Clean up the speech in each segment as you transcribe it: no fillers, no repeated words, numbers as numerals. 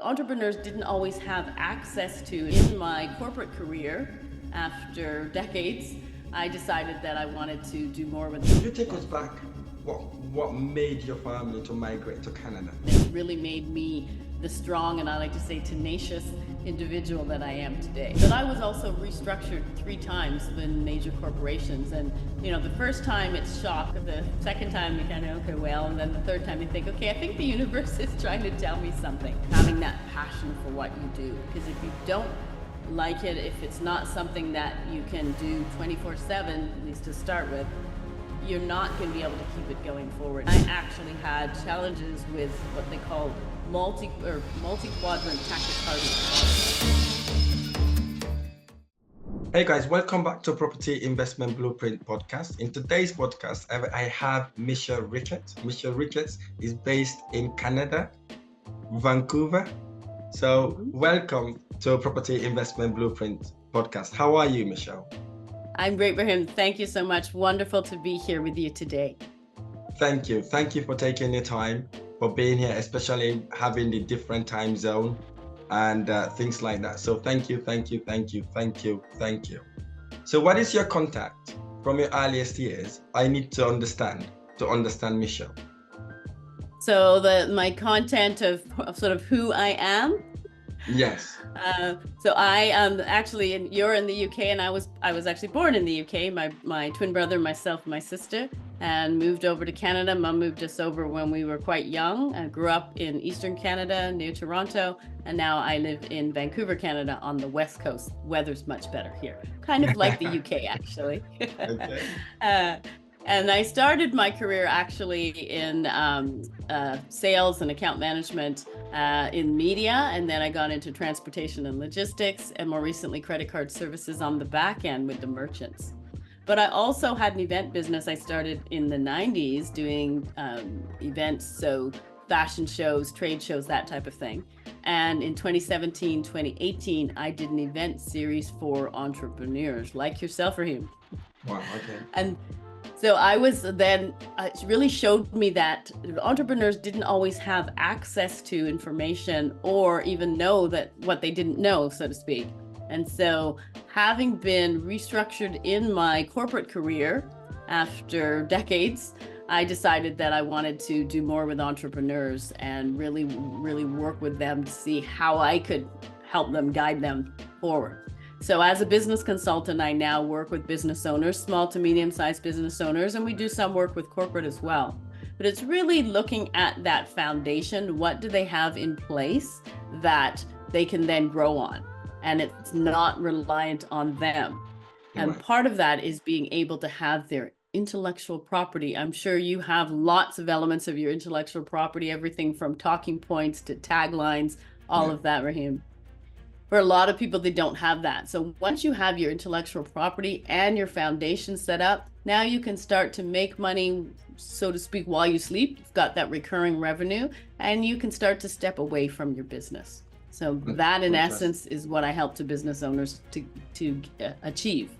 entrepreneurs didn't always have access to. In my corporate career, after decades, I decided that I wanted to do more with Could you take us back? What made your family to migrate to Canada? It really made me the strong, and I like to say tenacious individual that I am today. But I was also restructured 3 times in major corporations, and the first time it's shock, the second time you kind of okay, well, and then the third time you think, okay, I think the universe is trying to tell me something. Having that passion for what you do, because if you don't like it, if it's not something that you can do 24/7, at least to start with, you're not going to be able to keep it going forward. I actually had challenges with what they call multi-quadrant tachycardia. Hey guys, welcome back to Property Investment Blueprint podcast. In today's podcast, I have Michelle Ricketts. Michelle Ricketts is based in Canada, Vancouver. So welcome to Property Investment Blueprint podcast. How are you, Michelle? I'm great, Rahim. Thank you so much. Wonderful to be here with you today. Thank you. Thank you for taking the time, for being here, especially having the different time zone and things like that. So thank you. So what is your contact from your earliest years? I need to understand Michelle. So my content of sort of who I am. Yes. So I am actually you're in the UK, and I was actually born in the UK. My twin brother, myself, my sister, and moved over to Canada. Mom moved us over when we were quite young. I grew up in Eastern Canada near Toronto, and now I live in Vancouver, Canada on the West Coast. Weather's much better here, kind of like the UK actually. Okay. And I started my career actually in sales and account management in media, and then I got into transportation and logistics, and more recently credit card services on the back end with the merchants. But I also had an event business. I started in the 90s doing events, so fashion shows, trade shows, that type of thing. And in 2017, 2018, I did an event series for entrepreneurs like yourself, Rahim. Wow, okay. And so I was then, it really showed me that entrepreneurs didn't always have access to information or even know that what they didn't know, so to speak. And so having been restructured in my corporate career after decades, I decided that I wanted to do more with entrepreneurs and really work with them to see how I could help them, guide them forward. So as a business consultant, I now work with business owners, small to medium-sized business owners, and we do some work with corporate as well. But it's really looking at that foundation. What do they have in place that they can then grow on? And it's not reliant on them. And Right. part of that is being able to have their intellectual property. I'm sure you have lots of elements of your intellectual property, everything from talking points to taglines, all of that, Rahim. For a lot of people, they don't have that. So once you have your intellectual property and your foundation set up, now you can start to make money, so to speak, while you sleep. You've got that recurring revenue, and you can start to step away from your business. So that, in essence, is what I help to business owners to achieve.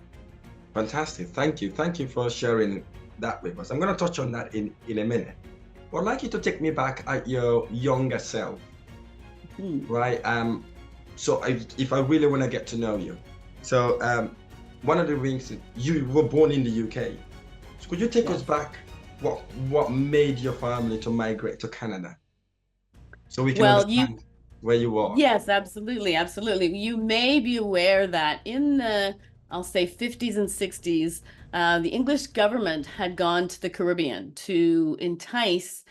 Fantastic. Thank you. Thank you for sharing that with us. I'm going to touch on that in a minute. But I'd like you to take me back at your younger self, right? So if I really want to get to know you, so one of the things, you were born in the UK. So could you take us back? What made your family to migrate to Canada? So we can understand where you are. Yes, absolutely. You may be aware that in the, I'll say 50s and 60s, the English government had gone to the Caribbean to entice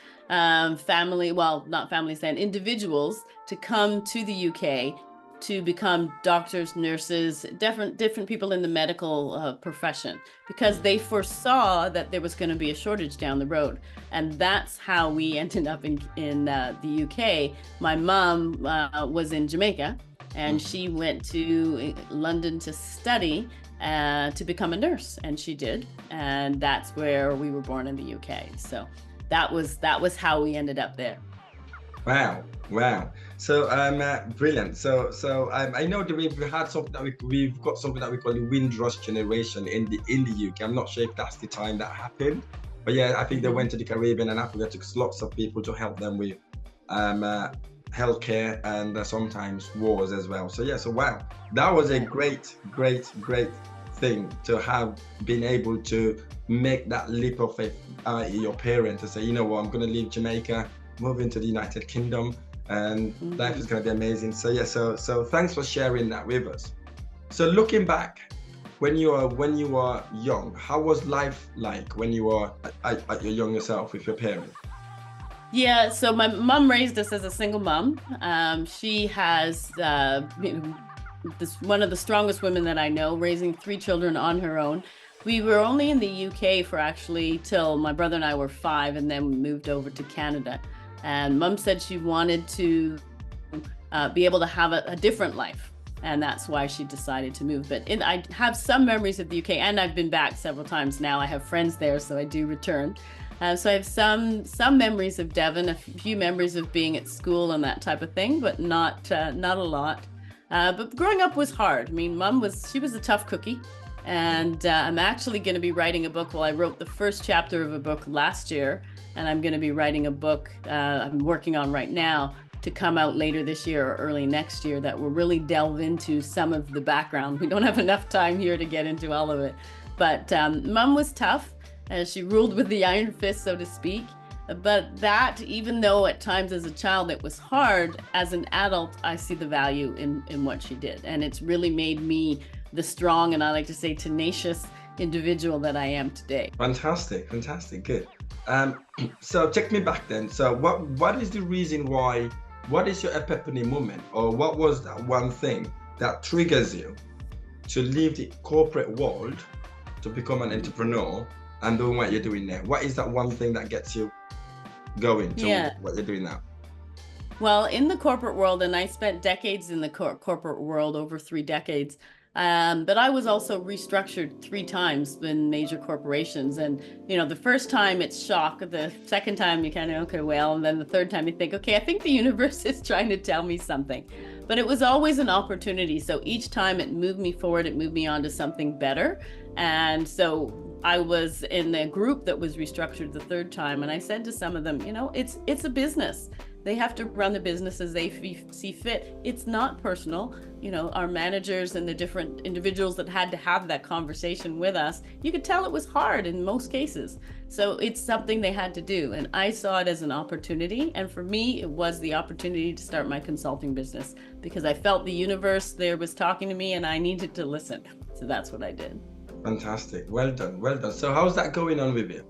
individuals to come to the UK to become doctors, nurses, different people in the medical profession, because they foresaw that there was going to be a shortage down the road. And that's how we ended up in the UK. My mom was in Jamaica, and she went to London to study to become a nurse, and she did. And that's where we were born in the UK. So that was how we ended up there. Wow. So brilliant. So I know that we've got something that we call the Windrush generation in the UK. I'm not sure if that's the time that happened, but yeah, I think they went to the Caribbean and Africa, took lots of people to help them with healthcare, and sometimes wars as well. So yeah, so wow, that was a great thing to have been able to make that leap of faith, your parent, to say, you know what, I'm going to leave Jamaica, move into the United Kingdom, and life is going to be amazing. So yeah, so thanks for sharing that with us. So looking back, when you were young, how was life like when you were at your younger self with your parents? Yeah, so my mom raised us as a single mom. She has one of the strongest women that I know, raising 3 children on her own. We were only in the UK for actually till my brother and I were 5, and then we moved over to Canada. And mom said she wanted to be able to have a different life. And that's why she decided to move. But I have some memories of the UK, and I've been back several times now. I have friends there, so I do return. So I have some memories of Devon, a few memories of being at school and that type of thing, but not a lot. But growing up was hard. I mean, she was a tough cookie. And I'm actually going to be writing a book. Well, I wrote the first chapter of a book last year, and I'm going to be writing a book I'm working on right now to come out later this year or early next year that will really delve into some of the background. We don't have enough time here to get into all of it. But Mom was tough. She ruled with the iron fist, so to speak. But that, even though at times as a child it was hard, as an adult, I see the value in what she did. And it's really made me the strong, and I like to say tenacious individual that I am today. Fantastic, good. So take me back then. So what is the reason why, what is your epiphany moment, or what was that one thing that triggers you to leave the corporate world to become an entrepreneur and doing what you're doing there? What is that one thing that gets you going to what you're doing now? Well, in the corporate world, and I spent decades in the corporate world, over 3 decades, but I was also restructured 3 times in major corporations. And, the first time it's shock. The second time you kind of, okay, well, and then the third time you think, okay, I think the universe is trying to tell me something. But it was always an opportunity. So each time it moved me forward, it moved me on to something better. And so I was in a group that was restructured the 3rd time. And I said to some of them, it's a business. They have to run the business as they see fit. It's not personal. Our managers and the different individuals that had to have that conversation with us, you could tell it was hard in most cases. So it's something they had to do. And I saw it as an opportunity. And for me, it was the opportunity to start my consulting business because I felt the universe there was talking to me and I needed to listen. So that's what I did. Fantastic. Well done. So how's that going on with you?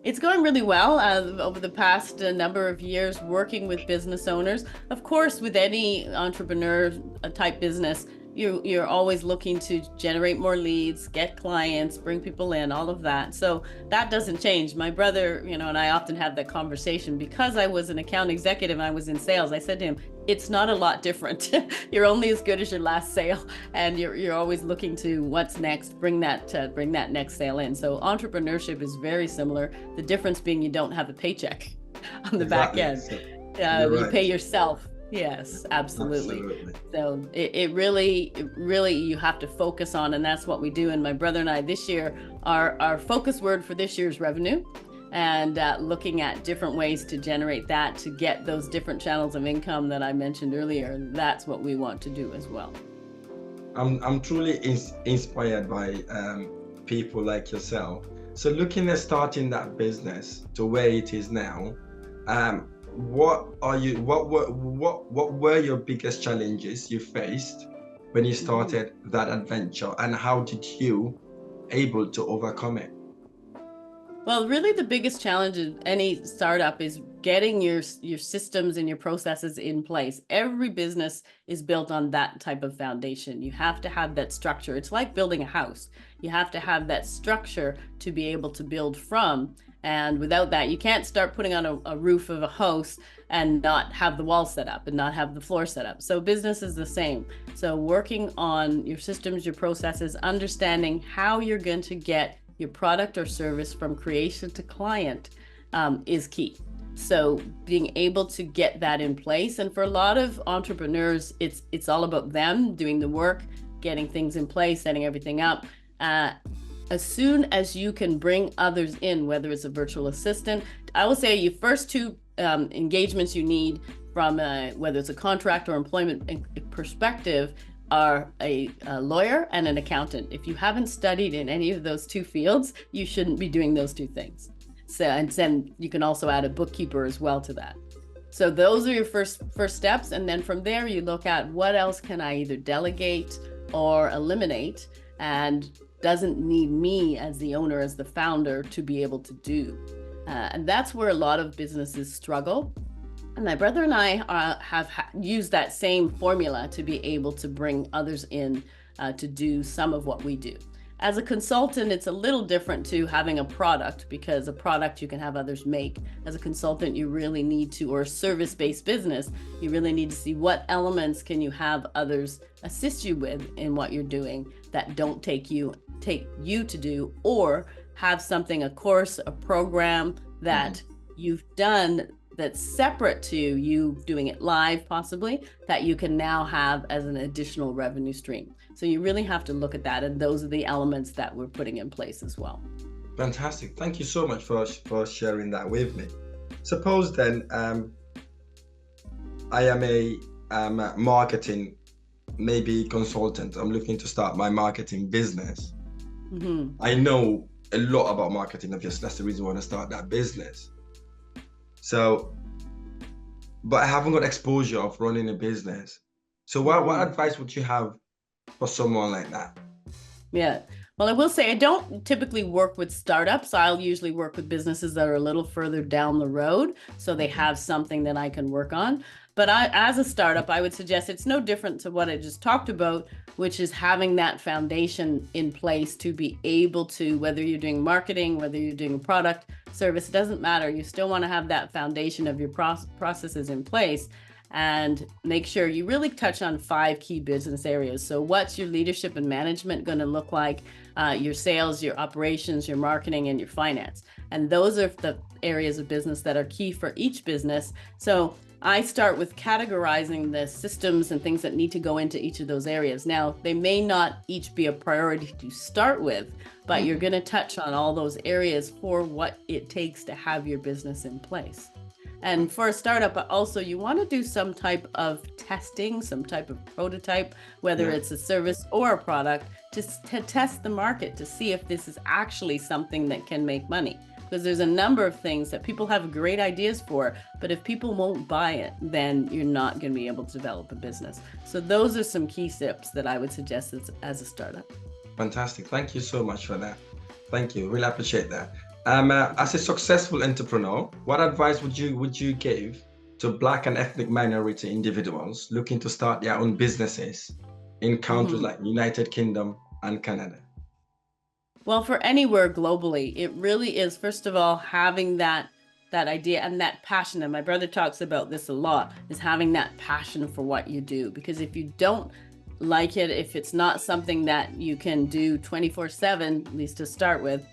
It's going really well over the past number of years working with business owners. Of course, with any entrepreneur type business, you're always looking to generate more leads, get clients, bring people in, all of that. So that doesn't change. My brother, and I often have that conversation because I was an account executive and I was in sales. I said to him, it's not a lot different. You're only as good as your last sale, and you're always looking to what's next, bring that next sale in. So entrepreneurship is very similar. The difference being you don't have a paycheck on the back end. You pay yourself. Yes, absolutely. So it really, you have to focus on, and that's what we do. And my brother and I this year, our focus word for this year's revenue, and looking at different ways to generate that, to get those different channels of income that I mentioned earlier. That's what we want to do as well. I'm truly inspired by people like yourself. So looking at starting that business to where it is now, what were your biggest challenges you faced when you started that adventure, and how did you able to overcome it? Well, really the biggest challenge of any startup is getting your systems and your processes in place. Every business is built on that type of foundation. You have to have that structure. It's like building a house. You have to have that structure to be able to build from. And without that, you can't start putting on a roof of a house and not have the wall set up and not have the floor set up. So business is the same. So working on your systems, your processes, understanding how you're going to get your product or service from creation to client is key. So being able to get that in place. And for a lot of entrepreneurs, it's all about them doing the work, getting things in place, setting everything up. As soon as you can bring others in, whether it's a virtual assistant, I will say your first 2 engagements you need from whether it's a contract or employment perspective, are a lawyer and an accountant. If you haven't studied in any of those two fields, you shouldn't be doing those two things. So, and then you can also add a bookkeeper as well to that. So those are your first steps. And then from there, you look at what else can I either delegate or eliminate, and doesn't need me as the owner, as the founder, to be able to do. And that's where a lot of businesses struggle. And my brother and I have used that same formula to be able to bring others in to do some of what we do. As a consultant, it's a little different to having a product, because a product you can have others make. As a consultant, you really need to, or a service-based business, you really need to see what elements can you have others assist you with in what you're doing that don't take you to do, or have something, a course, a program that you've done that's separate to you doing it live, possibly, that you can now have as an additional revenue stream. So you really have to look at that, and those are the elements that we're putting in place as well. Fantastic. Thank you so much for sharing that with me. Suppose then I am a marketing, maybe consultant. I'm looking to start my marketing business. I know a lot about marketing, obviously. That's the reason I want to start that business. So, but I haven't got exposure of running a business. So what advice would you have for someone like that? Yeah. Well, I will say I don't typically work with startups. I'll usually work with businesses that are a little further down the road, so they have something that I can work on. But as a startup, I would suggest it's no different to what I just talked about, which is having that foundation in place to be able to, whether you're doing marketing, whether you're doing a product, service, it doesn't matter. You still want to have that foundation of your processes in place, and make sure you really touch on 5 key business areas. So what's your leadership and management going to look like? Your sales, your operations, your marketing, and your finance. And those are the areas of business that are key for each business. So I start with categorizing the systems and things that need to go into each of those areas. Now, they may not each be a priority to start with, but you're going to touch on all those areas for what it takes to have your business in place. And for a startup, also, you want to do some type of testing, some type of prototype, whether it's a service or a product, to test the market to see if this is actually something that can make money. Because there's a number of things that people have great ideas for, but if people won't buy it, then you're not going to be able to develop a business. So those are some key steps that I would suggest as a startup. Fantastic. Thank you so much for that. Thank you. Really appreciate that. As a successful entrepreneur, what advice would you give to Black and ethnic minority individuals looking to start their own businesses in countries like United Kingdom and Canada? Well, for anywhere globally, it really is, first of all, having that idea and that passion. And my brother talks about this a lot, is having that passion for what you do. Because if you don't like it, if it's not something that you can do 24/7, at least to start with,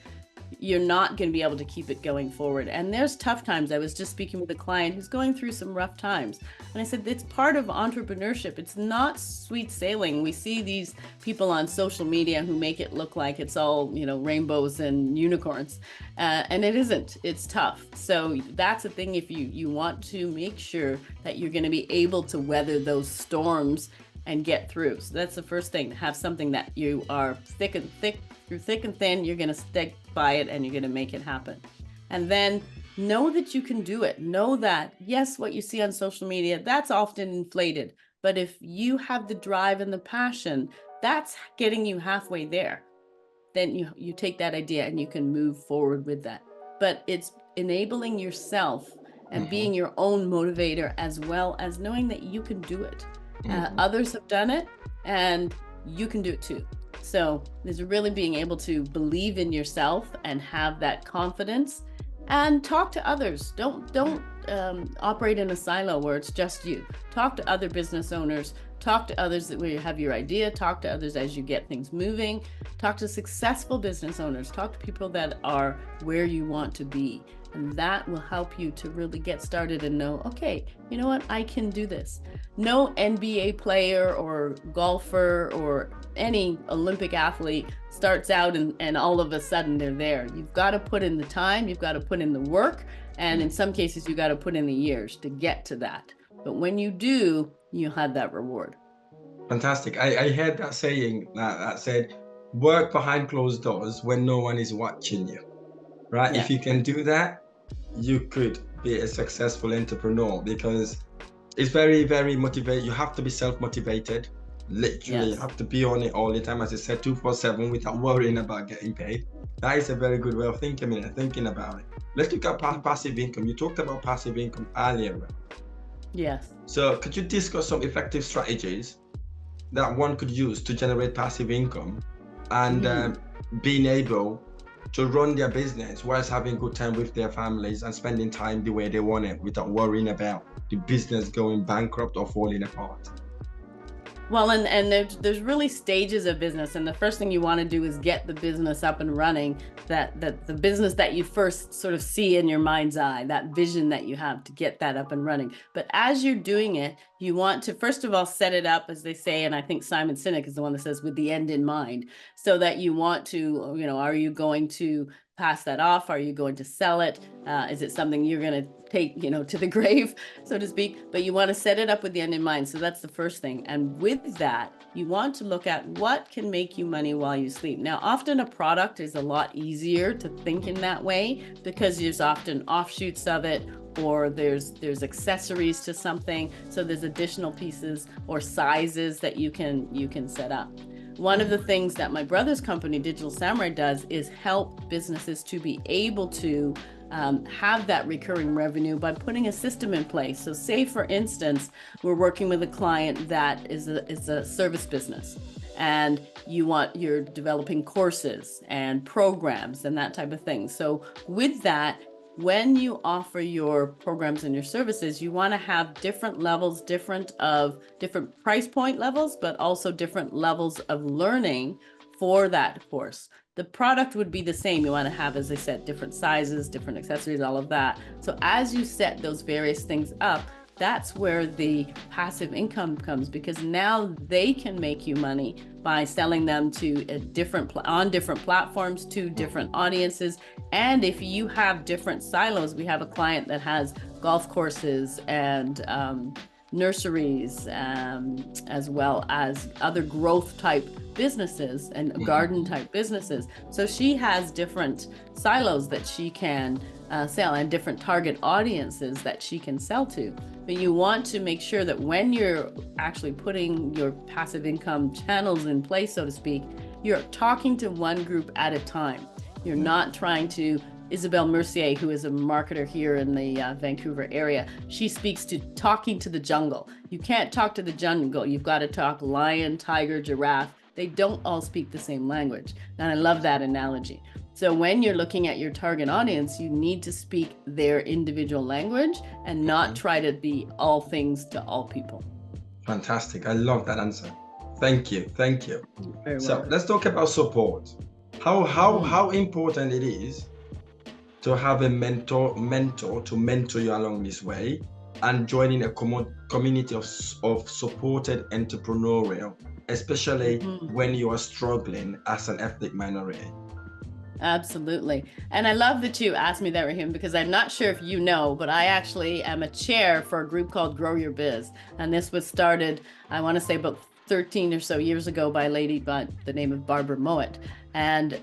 you're not going to be able to keep it going forward. And there's tough times. I was just speaking with a client who's going through some rough times. And I said, it's part of entrepreneurship. It's not sweet sailing. We see these people on social media who make it look like it's all, rainbows and unicorns. And it isn't. It's tough. So that's a thing. If you want to make sure that you're going to be able to weather those storms and get through. So that's the first thing, to have something that you are through thick and thin, you're going to stick by it and you're going to make it happen. And then know that you can do it. Know that, yes, what you see on social media, that's often inflated. But if you have the drive and the passion, that's getting you halfway there. Then you take that idea and you can move forward with that. But it's enabling yourself and being your own motivator, as well as knowing that you can do it. Others have done it and you can do it too. So there's really being able to believe in yourself and have that confidence, and talk to others. Don't operate in a silo where it's just you. Talk to other business owners, talk to others where you have your idea, talk to others as you get things moving, talk to successful business owners, talk to people that are where you want to be. And that will help you to really get started and know, okay, you know what, I can do this. No NBA player or golfer or any Olympic athlete starts out and all of a sudden they're there. You've got to put in the time, you've got to put in the work, and in some cases, you got to put in the years to get to that. But when you do, you have that reward. Fantastic. I heard that saying that said, work behind closed doors when no one is watching you, right? Yeah. If you can do that, you could be a successful entrepreneur, because it's very, very motivated. You have to be self-motivated. Literally, you have to be on it all the time, as I said, 24/7, without worrying about getting paid. That is a very good way of thinking about it. Let's look at passive income. You talked about passive income earlier. Yes. So could you discuss some effective strategies that one could use to generate passive income and being able to run their business whilst having good time with their families and spending time the way they want it, without worrying about the business going bankrupt or falling apart? Well, and there's really stages of business, and the first thing you want to do is get the business up and running, that the business that you first sort of see in your mind's eye, that vision that you have, to get that up and running. But as you're doing it, you want to first of all set it up, as they say, and I think Simon Sinek is the one that says, with the end in mind, so that you want to, are you going to pass that off? Are you going to sell it? Is it something you're going to take, to the grave, so to speak? But you want to set it up with the end in mind. So that's the first thing. And with that, you want to look at what can make you money while you sleep. Now, often a product is a lot easier to think in that way, because there's often offshoots of it, or there's accessories to something. So there's additional pieces or sizes that you can set up. One of the things that my brother's company, Digital Samurai, does is help businesses to be able to have that recurring revenue by putting a system in place. So say, for instance, we're working with a client that is a service business, and you're developing courses and programs and that type of thing. So with that, when you offer your programs and your services, you want to have different levels, different price point levels, but also different levels of learning for that course. The product would be the same. You want to have, as I said, different sizes, different accessories, all of that. So as you set those various things up, that's where the passive income comes, because now they can make you money by selling them to on different platforms to different audiences. And if you have different silos, we have a client that has golf courses and nurseries, as well as other growth type businesses and garden type businesses. So she has different silos that she can sell, and different target audiences that she can sell to. But you want to make sure that when you're actually putting your passive income channels in place, so to speak, you're talking to one group at a time. You're not trying to. Isabelle Mercier, who is a marketer here in the Vancouver area, she speaks to talking to the jungle. You can't talk to the jungle. You've got to talk lion, tiger, giraffe. They don't all speak the same language. And I love that analogy. So when you're looking at your target audience, you need to speak their individual language and not try to be all things to all people. Fantastic. I love that answer. Thank you. Thank you. So let's talk about support. How important it is to have a mentor to mentor you along this way, and joining a community of supported entrepreneurial, especially when you are struggling as an ethnic minority. Absolutely. And I love that you asked me that, Rahim, because I'm not sure if you know, but I actually am a chair for a group called Grow Your Biz. And this was started, I want to say, about 13 or so years ago by a lady by the name of Barbara Mowat. And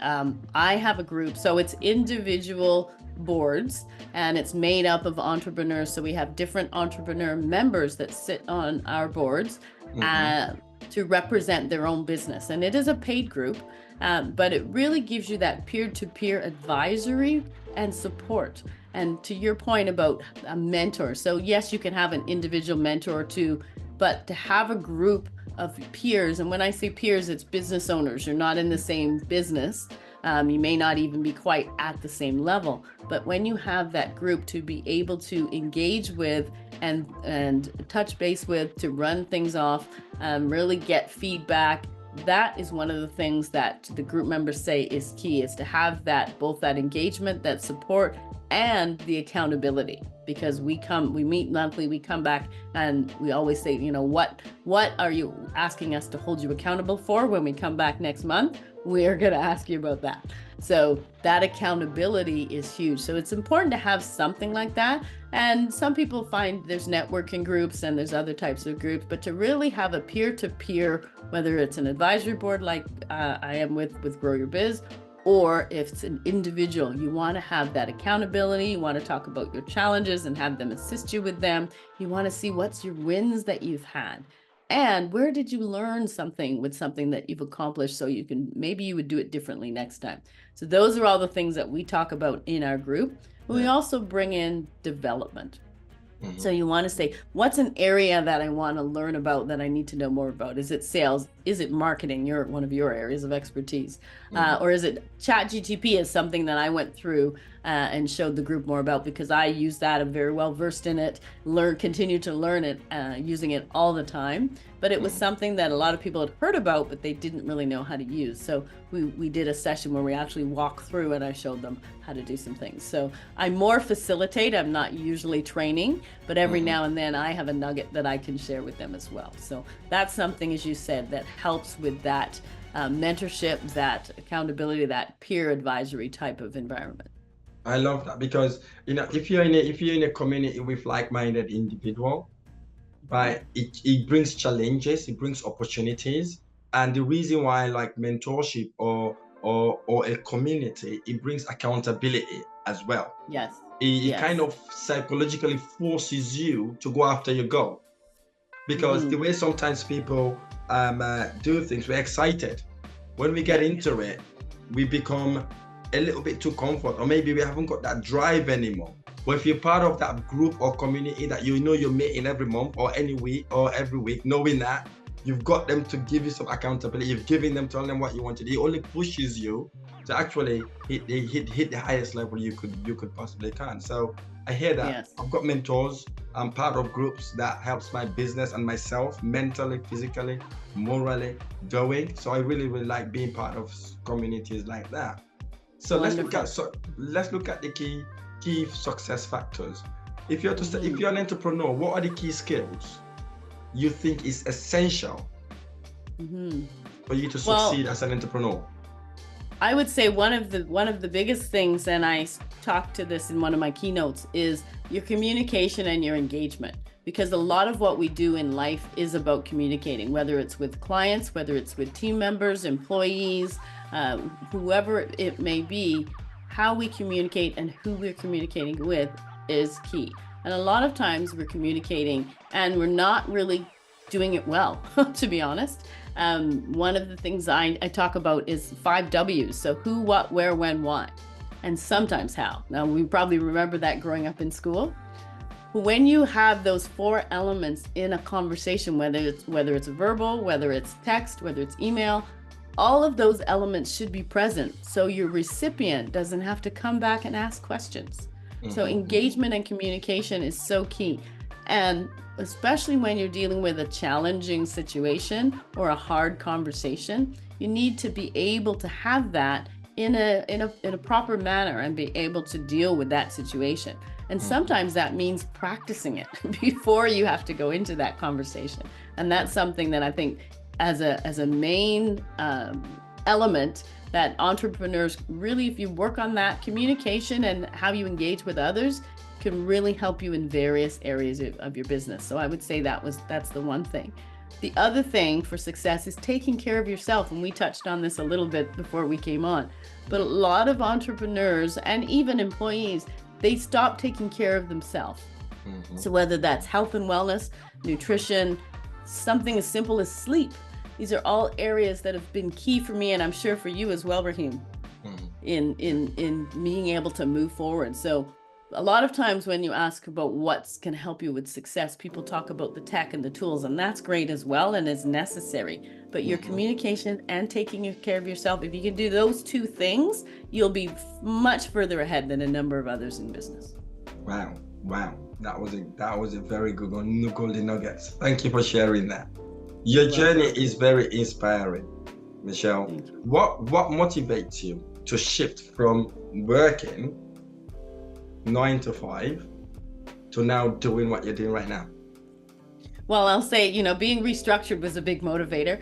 I have a group, so it's individual boards, and it's made up of entrepreneurs. So we have different entrepreneur members that sit on our boards to represent their own business. And it is a paid group, but it really gives you that peer-to-peer advisory and support. And to your point about a mentor, so yes, you can have an individual mentor or two, but to have a group of peers, and when I say peers, it's business owners. You're not in the same business. You may not even be quite at the same level, but when you have that group to be able to engage with and touch base with, to run things off, really get feedback, that is one of the things that the group members say is key, is to have that, both that engagement, that support, and the accountability. Because we meet monthly, we come back, and we always say, what are you asking us to hold you accountable for? When we come back next month, we're going to ask you about that. So that accountability is huge. So it's important to have something like that. And some people find there's networking groups and there's other types of groups, but to really have a peer-to-peer, whether it's an advisory board like I am with Grow Your Biz, or if it's an individual, you want to have that accountability. You want to talk about your challenges and have them assist you with them. You want to see what's your wins that you've had. And where did you learn something with something that you've accomplished so maybe you would do it differently next time. So those are all the things that we talk about in our group. We also bring in development. So you want to say, what's an area that I want to learn about that I need to know more about? Is it sales? Is it marketing? One of your areas of expertise. Or is it ChatGTP is something that I went through and showed the group more about because I use that. I'm very well versed in it, continue to learn it, using it all the time. But it was something that a lot of people had heard about, but they didn't really know how to use. So we did a session where we actually walked through and I showed them how to do some things. So I more facilitate. I'm not usually training, but every now and then I have a nugget that I can share with them as well. So that's something, as you said, that helps with that mentorship, that accountability, that peer advisory type of environment. I love that because, if you're in a community with like-minded individual, right, it brings challenges, it brings opportunities. And the reason why like mentorship or a community, it brings accountability as well. Yes. It kind of psychologically forces you to go after your goal. Because the way sometimes people do things, we're excited. When we get into it, we become a little bit too comfort, or maybe we haven't got that drive anymore. But if you're part of that group or community that you're meeting every month or any week or every week, knowing that you've got them to give you some accountability, you've given them, telling them what you want to do, it only pushes you to actually hit the highest level you could possibly can. So I hear that. Yes. I've got mentors. I'm part of groups that helps my business and myself mentally, physically, morally going. So I really like being part of communities like that. So let's look at the key success factors. If you're an entrepreneur, what are the key skills you think is essential for you to succeed as an entrepreneur? I would say one of the biggest things, and I talked to this in one of my keynotes, is your communication and your engagement. Because a lot of what we do in life is about communicating, whether it's with clients, whether it's with team members, employees, whoever it may be. How we communicate and who we're communicating with is key. And a lot of times we're communicating and we're not really doing it well, to be honest. One of the things I talk about is 5 W's. So who, what, where, when, why, and sometimes how. Now, we probably remember that growing up in school. When you have those 4 elements in a conversation, whether it's verbal, whether it's text, whether it's email, all of those elements should be present. So your recipient doesn't have to come back and ask questions. So engagement and communication is so key. And especially when you're dealing with a challenging situation or a hard conversation, you need to be able to have that in a proper manner and be able to deal with that situation. And sometimes that means practicing it before you have to go into that conversation. And that's something that I think as a main element that entrepreneurs really, if you work on that communication and how you engage with others, can really help you in various areas of your business. So I would say that's the one thing. The other thing for success is taking care of yourself. And we touched on this a little bit before we came on, but a lot of entrepreneurs and even employees, they stop taking care of themselves. So whether that's health and wellness, nutrition, something as simple as sleep, these are all areas that have been key for me, and I'm sure for you as well, Rahim, in being able to move forward. So a lot of times when you ask about what's going to help you with success, people talk about the tech and the tools, and that's great as well and is necessary. But your communication and taking care of yourself, if you can do those 2 things, you'll be much further ahead than a number of others in business. Wow. That was a very good one. Golden nuggets. Thank you for sharing that. Your journey is very inspiring, Michelle. What motivates you to shift from working 9 to 5 to now doing what you're doing right now? Well, I'll say, being restructured was a big motivator.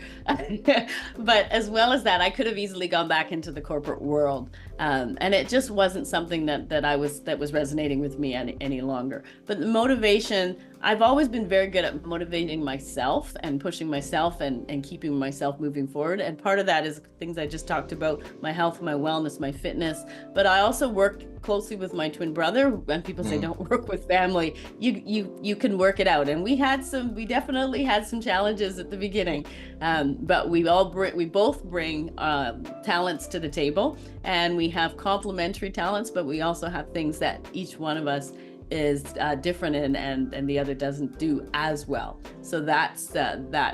But as well as that, I could have easily gone back into the corporate world. And it just wasn't something that was resonating with me any longer. But the motivation, I've always been very good at motivating myself and pushing myself and keeping myself moving forward. And part of that is things I just talked about, my health, my wellness, my fitness. But I also worked closely with my twin brother. When people say don't work with family, you can work it out. And we definitely had some challenges at the beginning. But we both bring talents to the table, and we have complementary talents, but we also have things that each one of us is different in, and the other doesn't do as well. So that's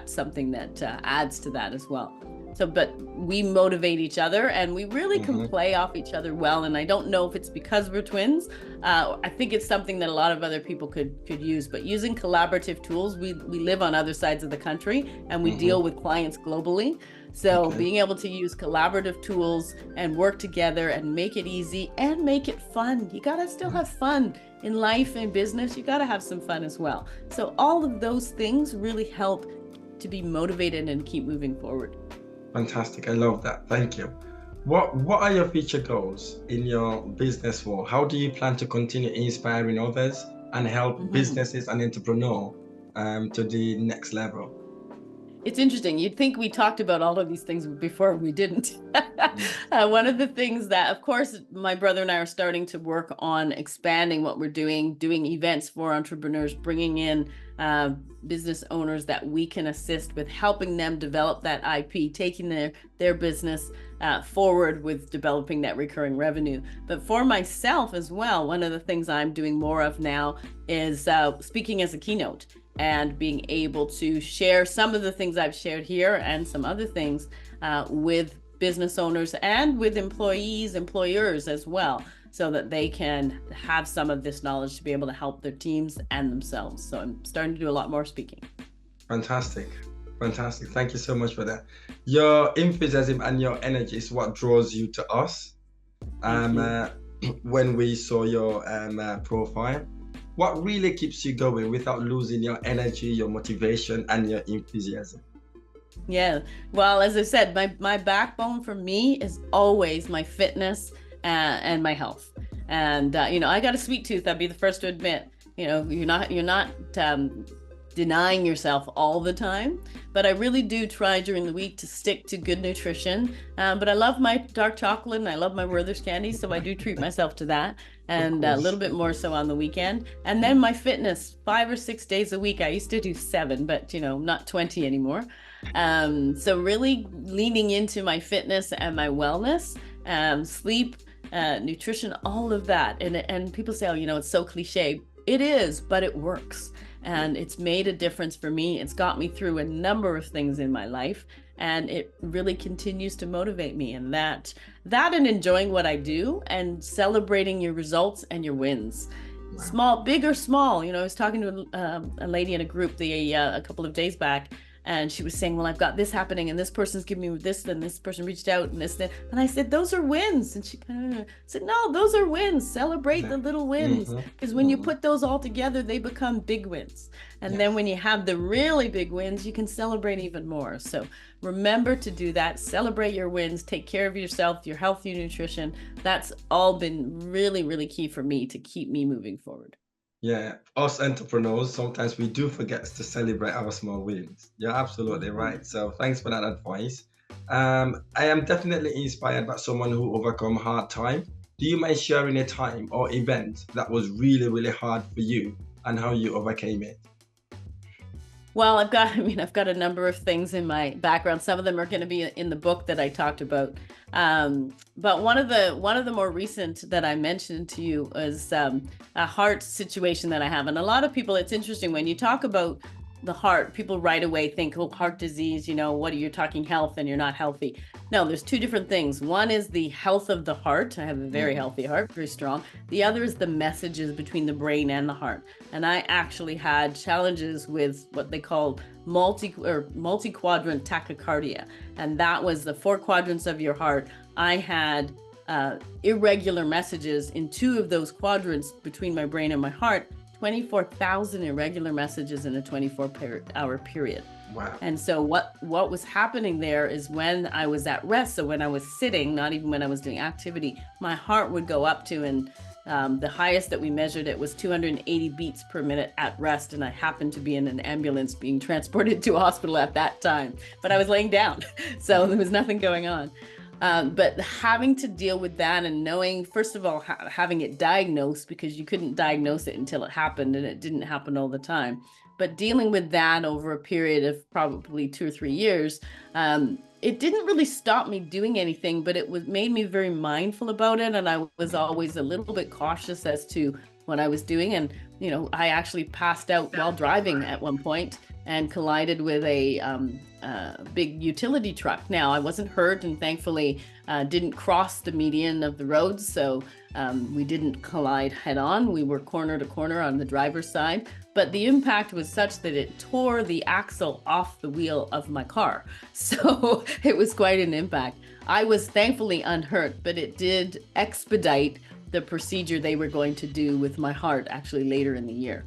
something that adds to that as well. So, but we motivate each other, and we really can play off each other well. And I don't know if it's because we're twins. I think it's something that a lot of other people could use. But using collaborative tools, we live on other sides of the country, and we deal with clients globally. So being able to use collaborative tools and work together and make it easy and make it fun. You gotta still have fun in life and business. You gotta have some fun as well. So all of those things really help to be motivated and keep moving forward. Fantastic. I love that. Thank you. What are your future goals in your business world? How do you plan to continue inspiring others and help businesses and entrepreneurs to the next level? It's interesting. You'd think we talked about all of these things before, we didn't. One of the things that, of course, my brother and I are starting to work on expanding what we're doing events for entrepreneurs, bringing in business owners that we can assist with helping them develop that IP, taking their business forward with developing that recurring revenue. But for myself as well, one of the things I'm doing more of now is speaking as a keynote, and being able to share some of the things I've shared here and some other things with business owners and with employers as well, so that they can have some of this knowledge to be able to help their teams and themselves. So I'm starting to do a lot more speaking. Fantastic. Thank you so much for that. Your enthusiasm and your energy is what draws you to us. When we saw your profile, what really keeps you going without losing your energy, your motivation, and your enthusiasm? Yeah, well, as I said, my backbone for me is always my fitness and my health. And I got a sweet tooth. I'd be the first to admit. You're not denying yourself all the time, but I really do try during the week to stick to good nutrition. But I love my dark chocolate and I love my Werther's candy, so I do treat myself to that, and a little bit more so on the weekend. And then my fitness, 5 or 6 days a week. I used to do 7, but not 20 anymore. So really leaning into my fitness and my wellness, sleep, nutrition, all of that. And people say, oh, it's so cliche. It is, but it works. And it's made a difference for me. It's got me through a number of things in my life, and it really continues to motivate me. And that and enjoying what I do and celebrating your results and your wins. Wow. Small, big or small. I was talking to a lady in a group a couple of days back, and she was saying, well, I've got this happening and this person's giving me this, and this person reached out and this, that. And I said, those are wins. And she kind of said, no, those are wins. Celebrate the little wins. Because when you put those all together, they become big wins. And then when you have the really big wins, you can celebrate even more. So remember to do that. Celebrate your wins. Take care of yourself, your health, your nutrition. That's all been really, really key for me to keep me moving forward. Yeah, us entrepreneurs, sometimes we do forget to celebrate our small wins. You're absolutely right. So thanks for that advice. I am definitely inspired by someone who overcome hard time. Do you mind sharing a time or event that was really, really hard for you and how you overcame it? Well, I've got a number of things in my background. Some of them are going to be in the book that I talked about. But one of the more recent that I mentioned to you is a heart situation that I have. And a lot of people, it's interesting when you talk about the heart, people right away think, oh, heart disease, what are you talking health and you're not healthy. No, there's two different things. One is the health of the heart. I have a very healthy heart, very strong. The other is the messages between the brain and the heart. And I actually had challenges with what they call multi-quadrant tachycardia. And that was the 4 quadrants of your heart. I had irregular messages in 2 of those quadrants between my brain and my heart, 24,000 irregular messages in a 24-hour period. Wow. And so what was happening there is when I was at rest, so when I was sitting, not even when I was doing activity, my heart would go up to, and the highest that we measured it was 280 beats per minute at rest. And I happened to be in an ambulance being transported to a hospital at that time, but I was laying down. So there was nothing going on. But having to deal with that and knowing, first of all, having it diagnosed, because you couldn't diagnose it until it happened, and it didn't happen all the time. But dealing with that over a period of probably 2 or 3 years, it didn't really stop me doing anything, but it made me very mindful about it. And I was always a little bit cautious as to what I was doing. And, I actually passed out while driving at one point and collided with a big utility truck. Now, I wasn't hurt, and thankfully didn't cross the median of the road. So we didn't collide head on. We were corner to corner on the driver's side. But the impact was such that it tore the axle off the wheel of my car. So it was quite an impact. I was thankfully unhurt, but it did expedite the procedure they were going to do with my heart actually later in the year.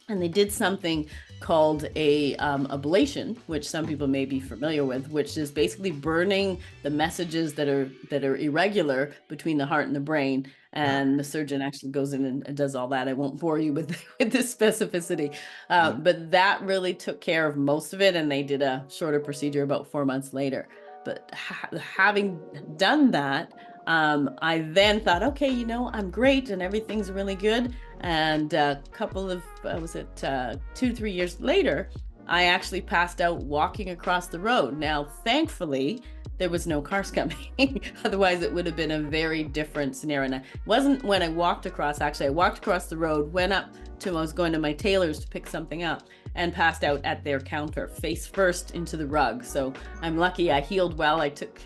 And they did something called a ablation, which some people may be familiar with, which is basically burning the messages that are irregular between the heart and the brain. And the surgeon actually goes in and does all that. I won't bore you with this specificity, but that really took care of most of it. And they did a shorter procedure about 4 months later. But having done that, I then thought, okay, I'm great and everything's really good. And a couple of, 2-3 years later, I actually passed out walking across the road. Now, thankfully, there was no cars coming. Otherwise, it would have been a very different scenario. And it wasn't when I walked across, actually, I walked across the road, went up to, I was going to my tailor's to pick something up, and passed out at their counter, face first into the rug. So I'm lucky I healed well. I took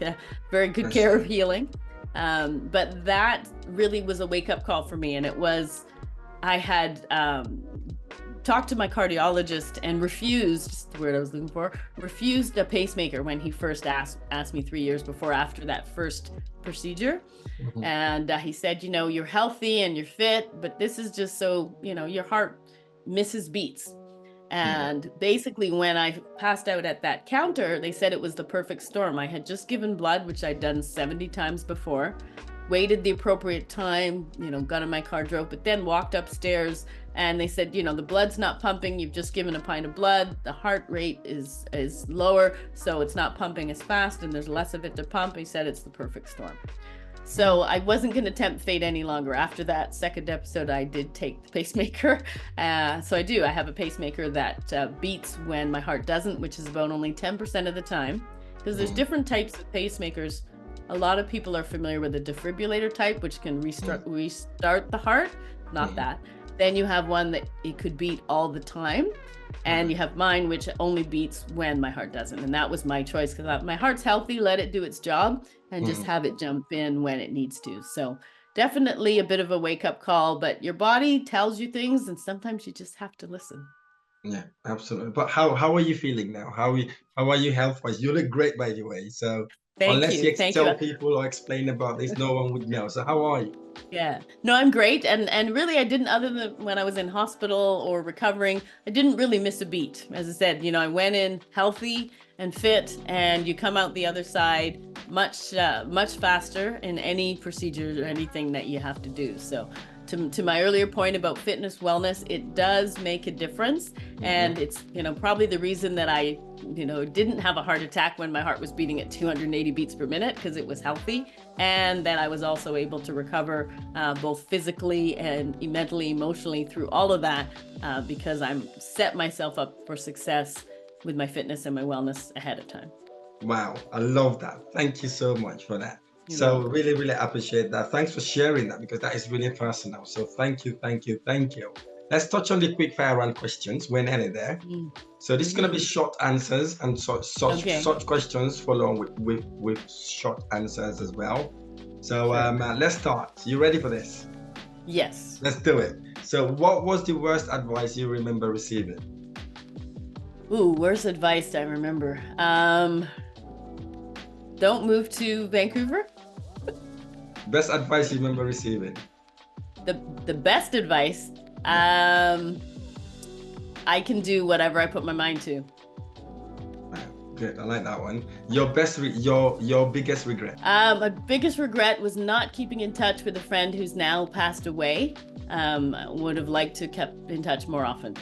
very good care of healing. But that really was a wake-up call for me. And it was, I had talked to my cardiologist and refused, the word I was looking for, refused a pacemaker when he first asked me 3 years before, after that first procedure. Mm-hmm. And he said, you're healthy and you're fit, but this is just so, your heart misses beats. And basically when I passed out at that counter, they said it was the perfect storm. I had just given blood, which I'd done 70 times before, waited the appropriate time, got in my car, drove, but then walked upstairs, and they said, the blood's not pumping. You've just given a pint of blood. The heart rate is lower, so it's not pumping as fast, and there's less of it to pump. He said it's the perfect storm. So I wasn't going to tempt fate any longer. After that second episode, I did take the pacemaker. So I have a pacemaker that beats when my heart doesn't, which is about only 10% of the time, because there's different types of pacemakers. A lot of people are familiar with the defibrillator type, which can restart the heart. Not that. Then you have one that it could beat all the time. And you have mine, which only beats when my heart doesn't. And that was my choice, because I thought my heart's healthy, let it do its job, and just have it jump in when it needs to. So definitely a bit of a wake-up call, but your body tells you things, and sometimes you just have to listen. Yeah, absolutely. But how are you feeling now? How are you health-wise? You look great, by the way. So unless you tell people or explain about this, no one would know. So how are you? Yeah, no, I'm great. And really, I didn't, other than when I was in hospital or recovering, I didn't really miss a beat. As I said, I went in healthy and fit, and you come out the other side much faster in any procedure or anything that you have to do. So to my earlier point about fitness, wellness, it does make a difference. And it's, probably the reason that I, didn't have a heart attack when my heart was beating at 280 beats per minute, because it was healthy. And that I was also able to recover both physically and mentally, emotionally through all of that, because I'm set myself up for success with my fitness and my wellness ahead of time. Wow, I love that. Thank you so much for that. So really, really appreciate that. Thanks for sharing that, because that is really personal. So thank you. Let's touch on the quick fire round questions. We're nearly there. So this is going to be short answers, and such questions follow with short answers as well. So let's start. You ready for this? Yes. Let's do it. So what was the worst advice you remember receiving? Ooh, worst advice I remember. Don't move to Vancouver. Best advice you remember receiving? The best advice I can do whatever I put my mind to. Good, I like that one. Your biggest regret? My biggest regret was not keeping in touch with a friend who's now passed away. I would have liked to kept in touch more often.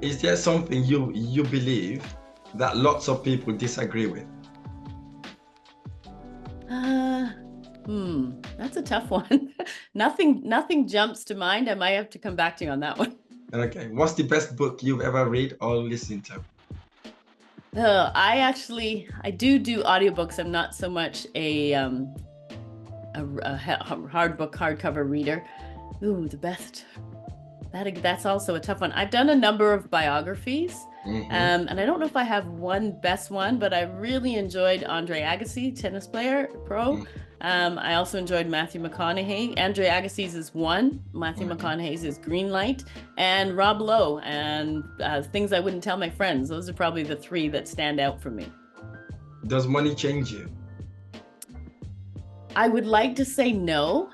Is there something you believe that lots of people disagree with? That's a tough one. Nothing jumps to mind. I might have to come back to you on that one. Okay. What's the best book you've ever read or listened to? I do audiobooks. I'm not so much a hardcover reader. Ooh, the best. That's also a tough one. I've done a number of biographies, and I don't know if I have one best one, but I really enjoyed Andre Agassi, tennis player, pro. I also enjoyed Matthew McConaughey. Andre Agassi's is one, Matthew McConaughey's is Green Light, and Rob Lowe, and Things I Wouldn't Tell My Friends. Those are probably the three that stand out for me. Does money change you? I would like to say no,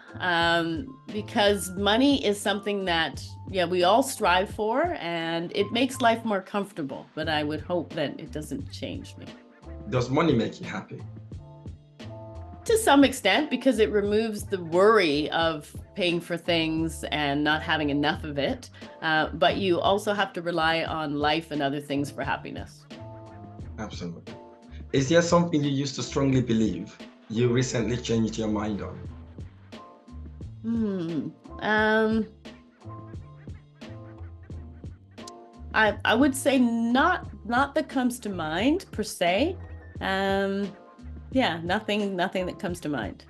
because money is something that, we all strive for, and it makes life more comfortable, but I would hope that it doesn't change me. Does money make you happy? To some extent, because it removes the worry of paying for things and not having enough of it. But you also have to rely on life and other things for happiness. Absolutely. Is there something you used to strongly believe you recently changed your mind on? I would say not that comes to mind per se. Nothing that comes to mind.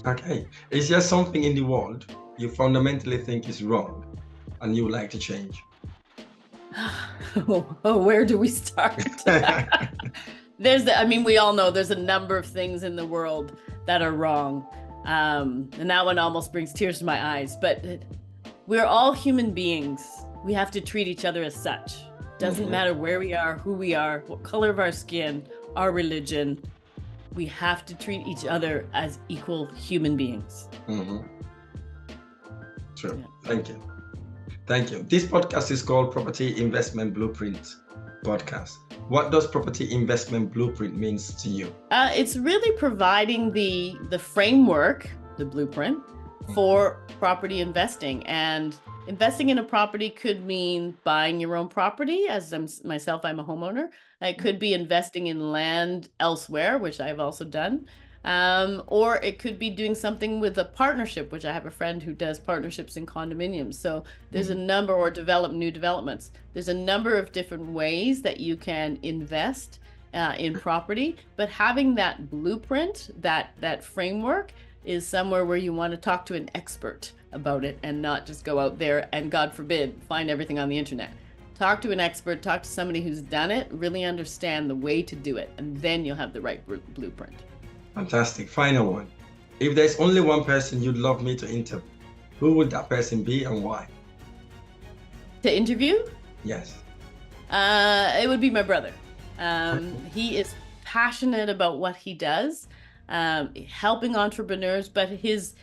Okay. Is there something in the world you fundamentally think is wrong and you would like to change? Where do we start? We all know there's a number of things in the world that are wrong. And that one almost brings tears to my eyes, but we're all human beings. We have to treat each other as such. Doesn't matter where we are, who we are, what color of our skin, our religion. We have to treat each other as equal human beings. Sure. Yeah. Thank you. This podcast is called Property Investment Blueprint Podcast. What does Property Investment Blueprint means to you? It's really providing the framework, the blueprint, for property investing. And investing in a property could mean buying your own property. As I'm a homeowner. It could be investing in land elsewhere, which I've also done. Or it could be doing something with a partnership, which I have a friend who does partnerships in condominiums. So there's a number, or develop new developments. There's a number of different ways that you can invest in property, but having that blueprint, that framework, is somewhere where you want to talk to an expert about it and not just go out there and, God forbid, find everything on the internet. Talk to an expert, talk to somebody who's done it, really understand the way to do it, and then you'll have the right blueprint. Fantastic. Final one. If there's only one person you'd love me to interview, who would that person be and why? To interview? Yes. It would be my brother. He is passionate about what he does, helping entrepreneurs, but his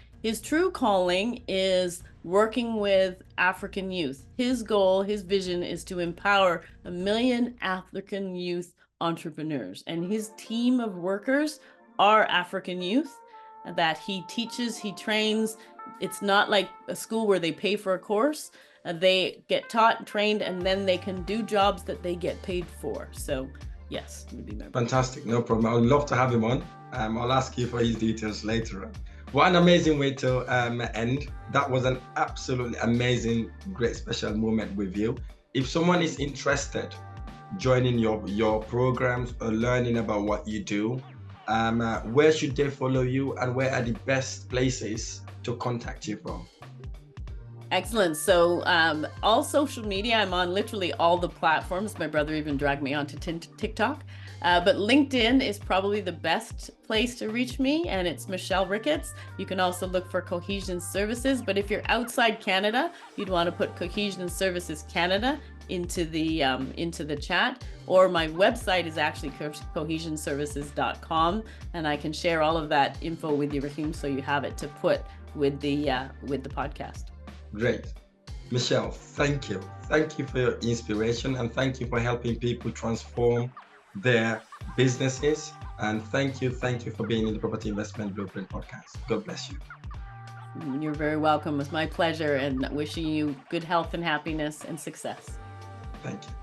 true calling is working with African youth. His goal, his vision is to empower 1 million African youth entrepreneurs, and his team of workers are African youth that he teaches, he trains. It's not like a school where they pay for a course. They get taught, trained, and then they can do jobs that they get paid for. So yes, it would be my brother. Fantastic, no problem. I would love to have him on. I'll ask you for his details later on. What an amazing way to end. That was an absolutely amazing, great special moment with you. If someone is interested joining your programs or learning about what you do, where should they follow you and where are the best places to contact you from? Excellent. So all social media, I'm on literally all the platforms. My brother even dragged me onto TikTok. But LinkedIn is probably the best place to reach me, and it's Michelle Ricketts. You can also look for Cohesion Services, but if you're outside Canada, you'd want to put Cohesion Services Canada into the chat, or my website is actually cohesionservices.com, and I can share all of that info with you, Rahim, so you have it to put with the podcast. Great. Michelle, thank you. Thank you for your inspiration, and thank you for helping people transform their businesses. And thank you for being in the Property Investment Blueprint podcast. God bless you. You're very welcome. It's my pleasure, and wishing you good health and happiness and success. Thank you.